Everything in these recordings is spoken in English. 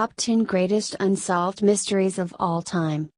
top 10 greatest unsolved mysteries of all time.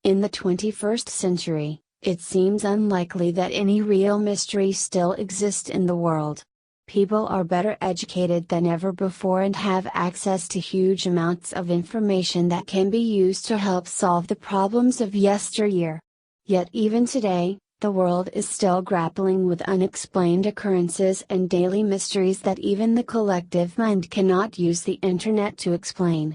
In the 21st century, it seems unlikely that any real mystery still exists in the world. People are better educated than ever before and have access to huge amounts of information that can be used to help solve the problems of yesteryear. Yet even today, the world is still grappling with unexplained occurrences and daily mysteries that even the collective mind cannot use the internet to explain.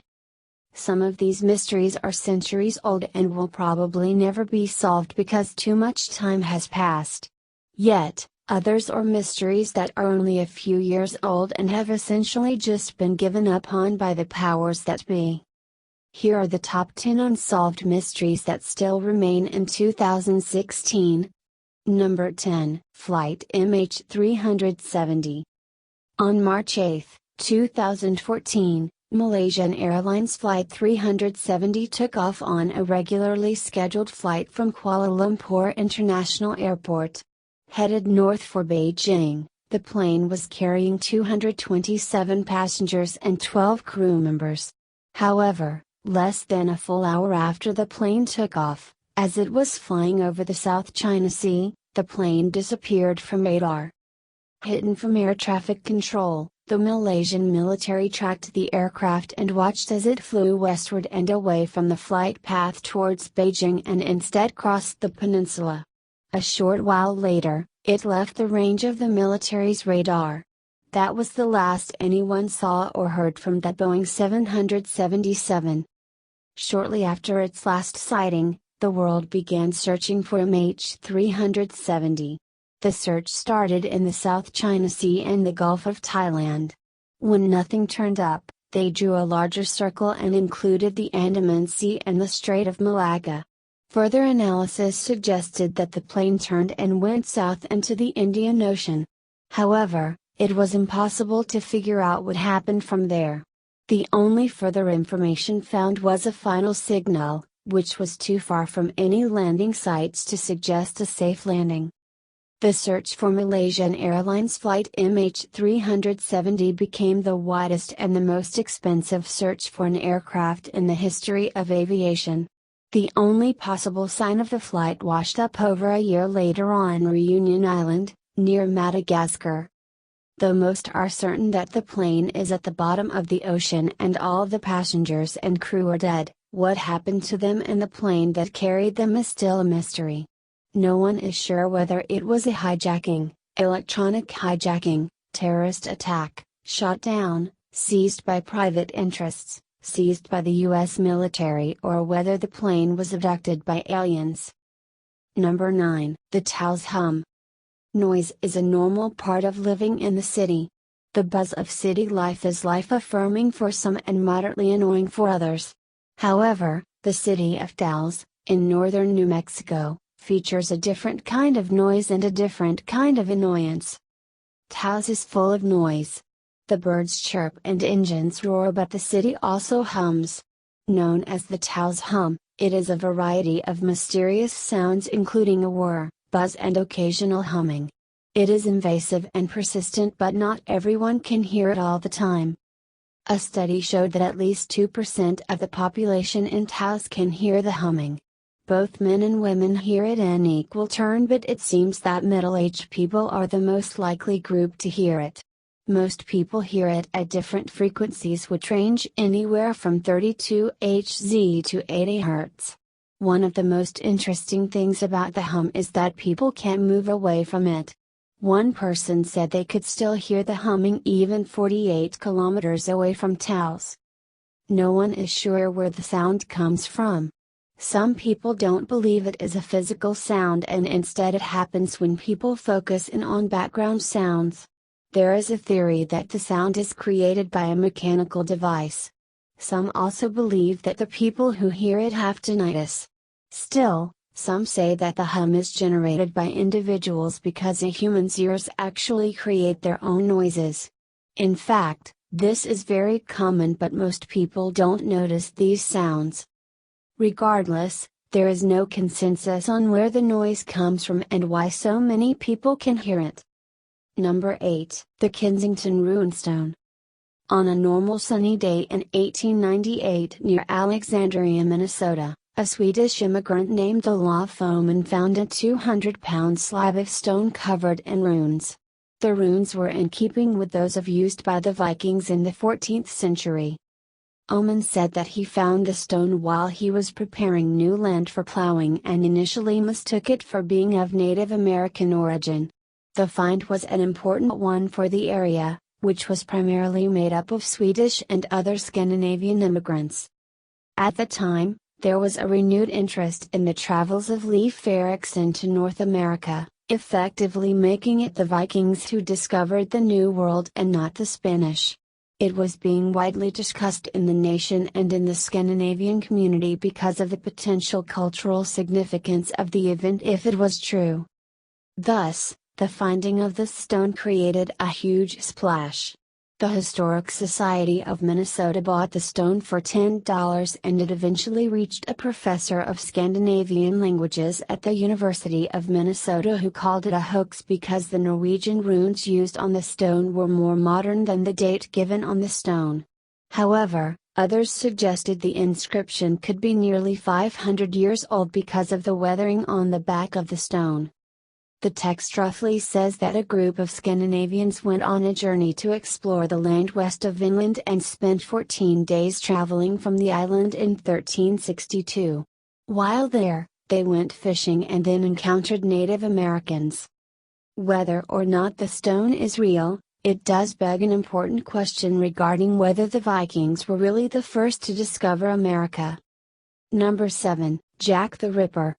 Some of these mysteries are centuries old and will probably never be solved because too much time has passed. Yet, others are mysteries that are only a few years old and have essentially just been given up on by the powers that be. Here are the top 10 unsolved mysteries that still remain in 2016. Number 10, Flight MH370. On March 8, 2014, Malaysian Airlines Flight 370 took off on a regularly scheduled flight from Kuala Lumpur International Airport. Headed north for Beijing, the plane was carrying 227 passengers and 12 crew members. However, less than a full hour after the plane took off, as it was flying over the South China Sea, the plane disappeared from radar. Hidden from air traffic control, the Malaysian military tracked the aircraft and watched as it flew westward and away from the flight path towards Beijing and instead crossed the peninsula. A short while later, it left the range of the military's radar. That was the last anyone saw or heard from that Boeing 777. Shortly after its last sighting, the world began searching for MH370. The search started in the South China Sea and the Gulf of Thailand. When nothing turned up, they drew a larger circle and included the Andaman Sea and the Strait of Malacca. Further analysis suggested that the plane turned and went south into the Indian Ocean. However, it was impossible to figure out what happened from there. The only further information found was a final signal, which was too far from any landing sites to suggest a safe landing. The search for Malaysian Airlines Flight MH370 became the widest and the most expensive search for an aircraft in the history of aviation. The only possible sign of the flight washed up over a year later on Reunion Island, near Madagascar. Though most are certain that the plane is at the bottom of the ocean and all the passengers and crew are dead, what happened to them and the plane that carried them is still a mystery. No one is sure whether it was a hijacking, electronic hijacking, terrorist attack, shot down, seized by private interests, seized by the US military, or whether the plane was abducted by aliens. Number 9, the Taos hum. Noise is a normal part of living in the city. The buzz of city life is life-affirming for some and moderately annoying for others. However, the city of Taos, in northern New Mexico, features a different kind of noise and a different kind of annoyance. Taos is full of noise. The birds chirp and engines roar, but the city also hums. Known as the Taos hum, it is a variety of mysterious sounds including a whir, buzz and occasional humming. It is invasive and persistent, but not everyone can hear it all the time. A study showed that at least 2% of the population in Taos can hear the humming. Both men and women hear it in equal turn, but it seems that middle-aged people are the most likely group to hear it. Most people hear it at different frequencies which range anywhere from 32 Hz to 80 Hz. One of the most interesting things about the hum is that people can't move away from it. One person said they could still hear the humming even 48 kilometers away from Taos. No one is sure where the sound comes from. Some people don't believe it is a physical sound and instead it happens when people focus in on background sounds. There is a theory that the sound is created by a mechanical device. Some also believe that the people who hear it have tinnitus. Still, some say that the hum is generated by individuals because a human's ears actually create their own noises. In fact, this is very common, but most people don't notice these sounds. Regardless, there is no consensus on where the noise comes from and why so many people can hear it. Number 8, the Kensington Runestone. On a normal sunny day in 1898 near Alexandria, Minnesota, a Swedish immigrant named Olof Foman found a 200-pound slab of stone covered in runes. The runes were in keeping with those used by the Vikings in the 14th century. Oman said that he found the stone while he was preparing new land for plowing and initially mistook it for being of Native American origin. The find was an important one for the area, which was primarily made up of Swedish and other Scandinavian immigrants. At the time, there was a renewed interest in the travels of Leif Erikson to North America, effectively making it the Vikings who discovered the New World and not the Spanish. It was being widely discussed in the nation and in the Scandinavian community because of the potential cultural significance of the event if it was true. Thus, the finding of the stone created a huge splash. The Historic Society of Minnesota bought the stone for $10 and it eventually reached a professor of Scandinavian languages at the University of Minnesota who called it a hoax because the Norwegian runes used on the stone were more modern than the date given on the stone. However, others suggested the inscription could be nearly 500 years old because of the weathering on the back of the stone. The text roughly says that a group of Scandinavians went on a journey to explore the land west of Vinland and spent 14 days traveling from the island in 1362. While there, they went fishing and then encountered Native Americans. Whether or not the stone is real, it does beg an important question regarding whether the Vikings were really the first to discover America. Number 7, Jack the Ripper.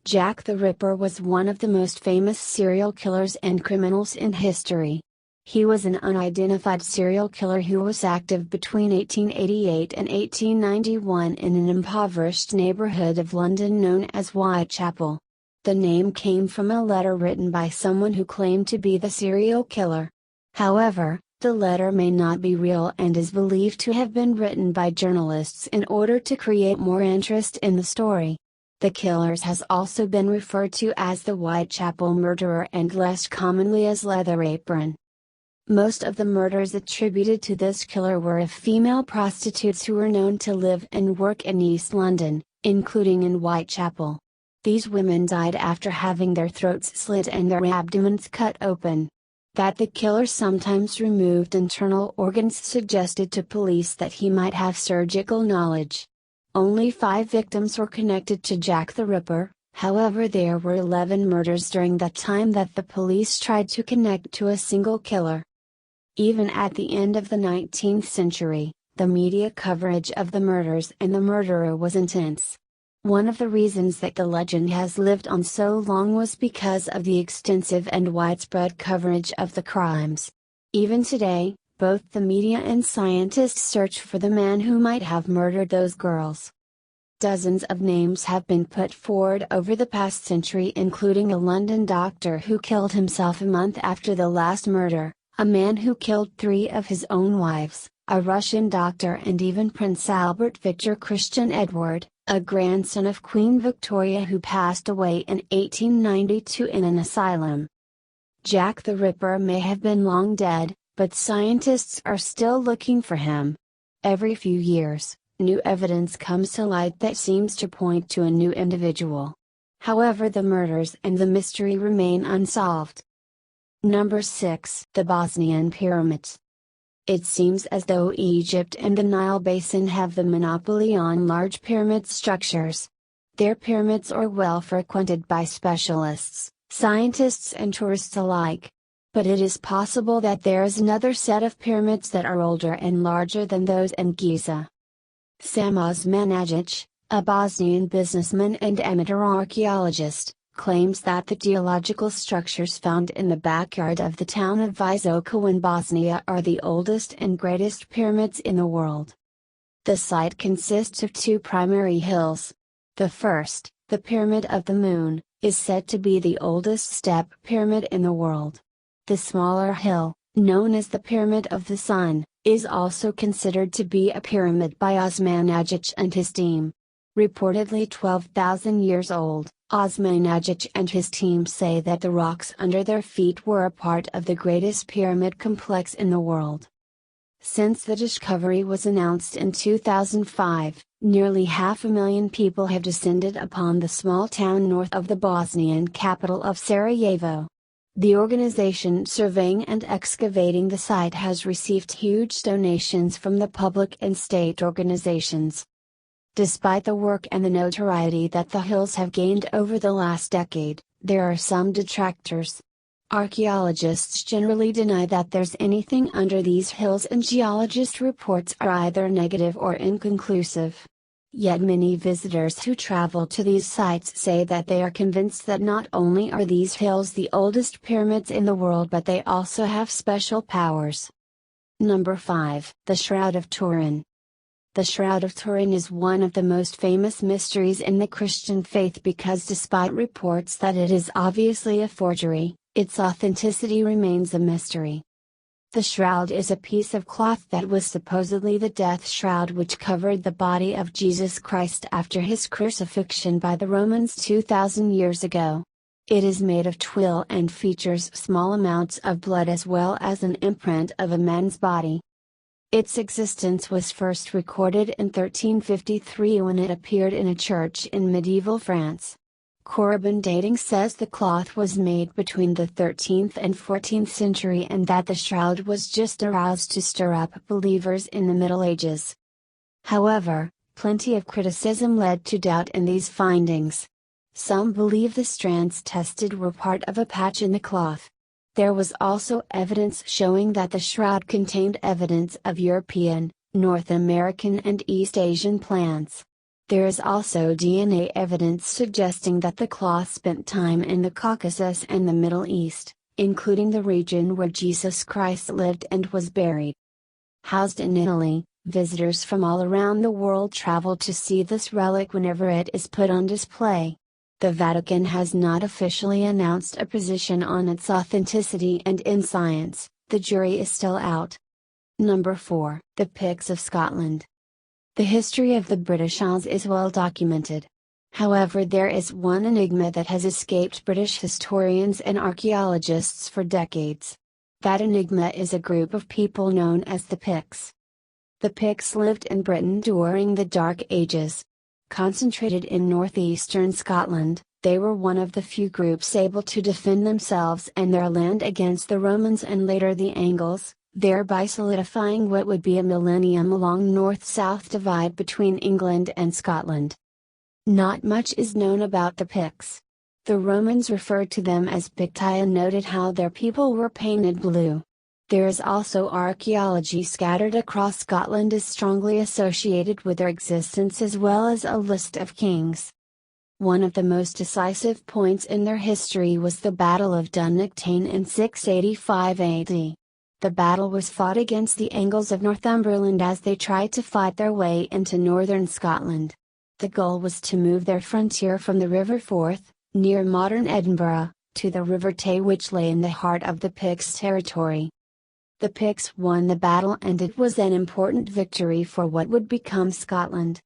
Jack the Ripper was one of the most famous serial killers and criminals in history. He was an unidentified serial killer who was active between 1888 and 1891 in an impoverished neighborhood of London known as Whitechapel. The name came from a letter written by someone who claimed to be the serial killer. However, the letter may not be real and is believed to have been written by journalists in order to create more interest in the story. The killer has also been referred to as the Whitechapel murderer and less commonly as Leather Apron. Most of the murders attributed to this killer were of female prostitutes who were known to live and work in East London, including in Whitechapel. These women died after having their throats slit and their abdomens cut open. That the killer sometimes removed internal organs suggested to police that he might have surgical knowledge. Only 5 victims were connected to Jack the Ripper, however there were 11 murders during that time that the police tried to connect to a single killer. Even at the end of the 19th century, the media coverage of the murders and the murderer was intense. One of the reasons that the legend has lived on so long was because of the extensive and widespread coverage of the crimes. Even today, both the media and scientists search for the man who might have murdered those girls. Dozens of names have been put forward over the past century, including a London doctor who killed himself a month after the last murder, a man who killed 3 of his own wives, a Russian doctor, and even Prince Albert Victor Christian Edward, a grandson of Queen Victoria who passed away in 1892 in an asylum. Jack the Ripper may have been long dead, but scientists are still looking for him. Every few years, new evidence comes to light that seems to point to a new individual. However, the murders and the mystery remain unsolved. Number 6. The Bosnian Pyramids. It seems as though Egypt and the Nile Basin have the monopoly on large pyramid structures. Their pyramids are well frequented by specialists, scientists and tourists alike. But it is possible that there is another set of pyramids that are older and larger than those in Giza. Sam Osmanagic, a Bosnian businessman and amateur archaeologist, claims that the geological structures found in the backyard of the town of Visoka in Bosnia are the oldest and greatest pyramids in the world. The site consists of 2 primary hills. The first, the Pyramid of the Moon, is said to be the oldest step pyramid in the world. The smaller hill, known as the Pyramid of the Sun, is also considered to be a pyramid by Osmanagic and his team. Reportedly 12,000 years old, Osmanagic and his team say that the rocks under their feet were a part of the greatest pyramid complex in the world. Since the discovery was announced in 2005, nearly 500,000 people have descended upon the small town north of the Bosnian capital of Sarajevo. The organization surveying and excavating the site has received huge donations from the public and state organizations. Despite the work and the notoriety that the hills have gained over the last decade, there are some detractors. Archaeologists generally deny that there's anything under these hills, and geologist reports are either negative or inconclusive. Yet many visitors who travel to these sites say that they are convinced that not only are these hills the oldest pyramids in the world, but they also have special powers. Number 5. The Shroud of Turin. The Shroud of Turin is one of the most famous mysteries in the Christian faith because despite reports that it is obviously a forgery, its authenticity remains a mystery. The shroud is a piece of cloth that was supposedly the death shroud which covered the body of Jesus Christ after his crucifixion by the Romans 2,000 years ago. It is made of twill and features small amounts of blood as well as an imprint of a man's body. Its existence was first recorded in 1353 when it appeared in a church in medieval France. Corriban dating says the cloth was made between the 13th and 14th century and that the shroud was just aroused to stir up believers in the Middle Ages. However, plenty of criticism led to doubt in these findings. Some believe the strands tested were part of a patch in the cloth. There was also evidence showing that the shroud contained evidence of European, North American and East Asian plants. There is also DNA evidence suggesting that the cloth spent time in the Caucasus and the Middle East, including the region where Jesus Christ lived and was buried. Housed in Italy, visitors from all around the world travel to see this relic whenever it is put on display. The Vatican has not officially announced a position on its authenticity, and in science, the jury is still out. Number 4. The Picts of Scotland. The history of the British Isles is well documented. However, there is one enigma that has escaped British historians and archaeologists for decades. That enigma is a group of people known as the Picts. The Picts lived in Britain during the Dark Ages. Concentrated in northeastern Scotland, they were one of the few groups able to defend themselves and their land against the Romans and later the Angles, thereby solidifying what would be a millennium-long north-south divide between England and Scotland. Not much is known about the Picts. The Romans referred to them as Picti and noted how their people were painted blue. There is also archaeology scattered across Scotland is strongly associated with their existence as well as a list of kings. One of the most decisive points in their history was the Battle of Dunnictane in 685 AD. The battle was fought against the Angles of Northumberland as they tried to fight their way into northern Scotland. The goal was to move their frontier from the River Forth, near modern Edinburgh, to the River Tay, which lay in the heart of the Picts' territory. The Picts won the battle and it was an important victory for what would become Scotland.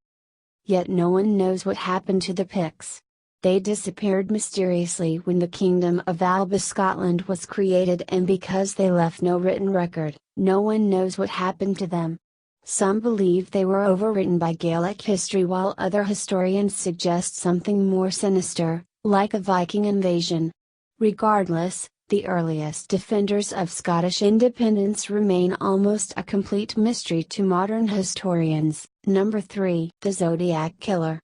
Yet no one knows what happened to the Picts. They disappeared mysteriously when the Kingdom of Alba Scotland was created, and because they left no written record, no one knows what happened to them. Some believe they were overwritten by Gaelic history, while other historians suggest something more sinister, like a Viking invasion. Regardless, the earliest defenders of Scottish independence remain almost a complete mystery to modern historians. Number 3. The Zodiac Killer.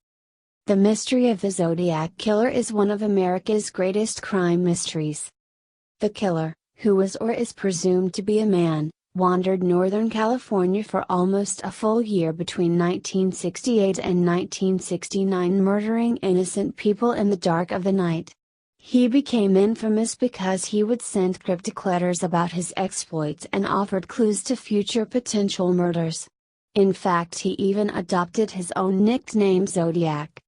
The mystery of the Zodiac Killer is one of America's greatest crime mysteries. The killer, who was or is presumed to be a man, wandered Northern California for almost a full year between 1968 and 1969, murdering innocent people in the dark of the night. He became infamous because he would send cryptic letters about his exploits and offered clues to future potential murders. In fact, he even adopted his own nickname Zodiac.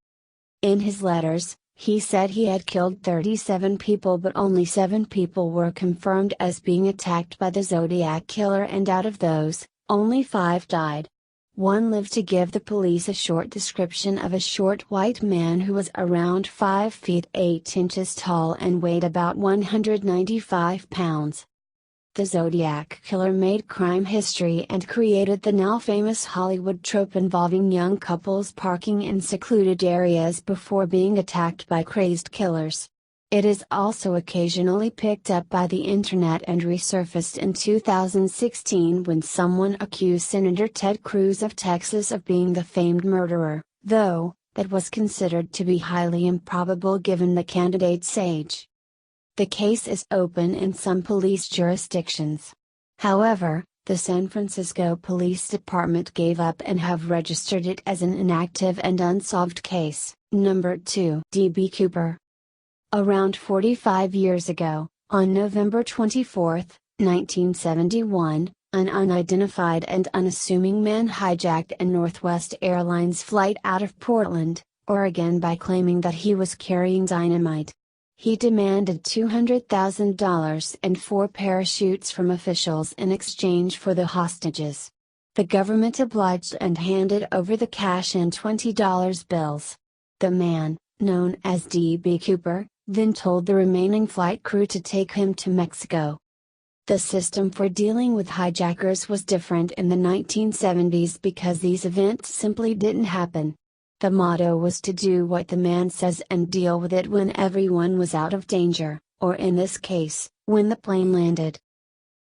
In his letters, he said he had killed 37 people, but only 7 people were confirmed as being attacked by the Zodiac Killer, and out of those, only 5 died. One lived to give the police a short description of a short white man who was around 5 feet 8 inches tall and weighed about 195 pounds. The Zodiac Killer made crime history and created the now famous Hollywood trope involving young couples parking in secluded areas before being attacked by crazed killers. It is also occasionally picked up by the internet and resurfaced in 2016 when someone accused Senator Ted Cruz of Texas of being the famed murderer, though, that was considered to be highly improbable given the candidate's age. The case is open in some police jurisdictions. However, the San Francisco Police Department gave up and have registered it as an inactive and unsolved case. Number 2. D.B. Cooper. Around 45 years ago, on November 24, 1971, an unidentified and unassuming man hijacked a Northwest Airlines flight out of Portland, Oregon by claiming that he was carrying dynamite. He demanded $200,000 and 4 parachutes from officials in exchange for the hostages. The government obliged and handed over the cash in $20 bills. The man, known as D.B. Cooper, then told the remaining flight crew to take him to Mexico. The system for dealing with hijackers was different in the 1970s because these events simply didn't happen. The motto was to do what the man says and deal with it when everyone was out of danger, or in this case, when the plane landed.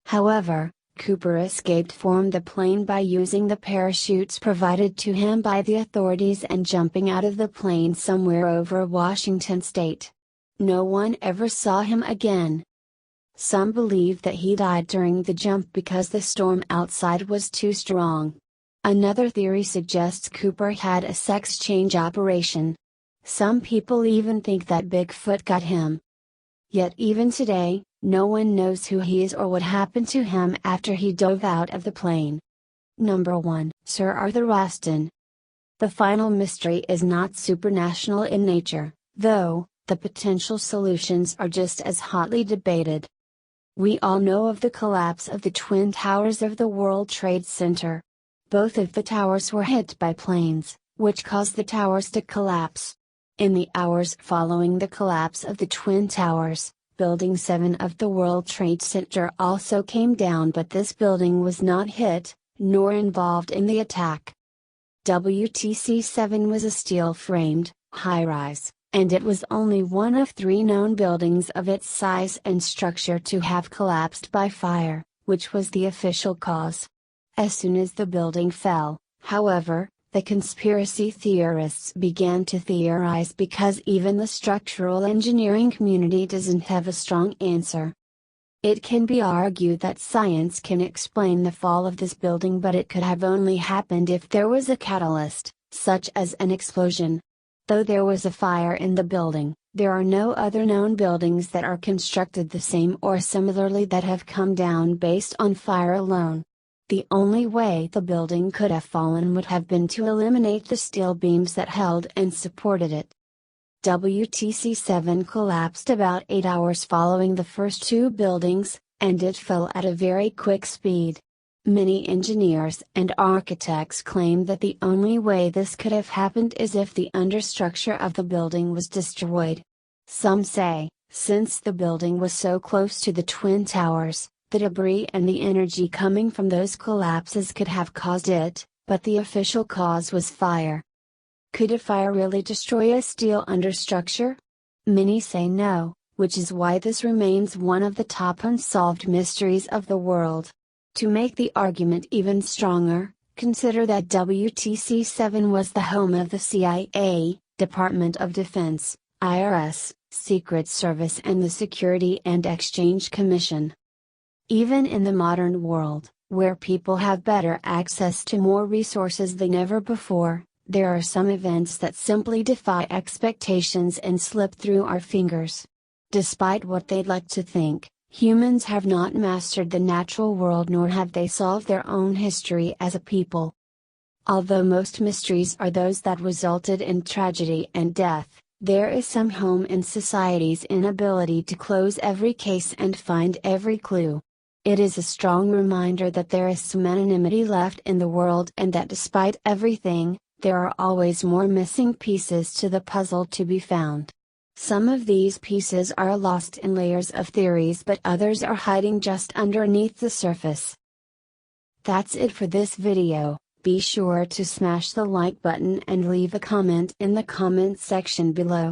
However, Cooper escaped from the plane by using the parachutes provided to him by the authorities and jumping out of the plane somewhere over Washington state. No one ever saw him again. Some believe that he died during the jump because the storm outside was too strong. Another theory suggests Cooper had a sex change operation. Some people even think that Bigfoot got him. Yet even today, no one knows who he is or what happened to him after he dove out of the plane. Number 1. Sir Arthur Austin. The final mystery is not supernatural in nature, though, the potential solutions are just as hotly debated. We all know of the collapse of the Twin Towers of the World Trade Center. Both of the towers were hit by planes, which caused the towers to collapse. In the hours following the collapse of the Twin Towers, Building 7 of the World Trade Center also came down, but this building was not hit, nor involved in the attack. WTC-7 was a steel-framed, high-rise, and it was only one of 3 known buildings of its size and structure to have collapsed by fire, which was the official cause. As soon as the building fell, however, the conspiracy theorists began to theorize because even the structural engineering community doesn't have a strong answer. It can be argued that science can explain the fall of this building, but it could have only happened if there was a catalyst, such as an explosion. Though there was a fire in the building, there are no other known buildings that are constructed the same or similarly that have come down based on fire alone. The only way the building could have fallen would have been to eliminate the steel beams that held and supported it. WTC-7 collapsed about 8 hours following the first 2 buildings, and it fell at a very quick speed. Many engineers and architects claim that the only way this could have happened is if the understructure of the building was destroyed. Some say, since the building was so close to the Twin Towers, the debris and the energy coming from those collapses could have caused it, but the official cause was fire. Could a fire really destroy a steel understructure? Many say no, which is why this remains one of the top unsolved mysteries of the world. To make the argument even stronger, consider that WTC-7 was the home of the CIA, Department of Defense, IRS, Secret Service and the Security and Exchange Commission. Even in the modern world, where people have better access to more resources than ever before, there are some events that simply defy expectations and slip through our fingers. Despite what they'd like to think, humans have not mastered the natural world, nor have they solved their own history as a people. Although most mysteries are those that resulted in tragedy and death, there is some home in society's inability to close every case and find every clue. It is a strong reminder that there is some anonymity left in the world, and that despite everything, there are always more missing pieces to the puzzle to be found. Some of these pieces are lost in layers of theories, but others are hiding just underneath the surface. That's it for this video. Be sure to smash the like button and leave a comment in the comment section below.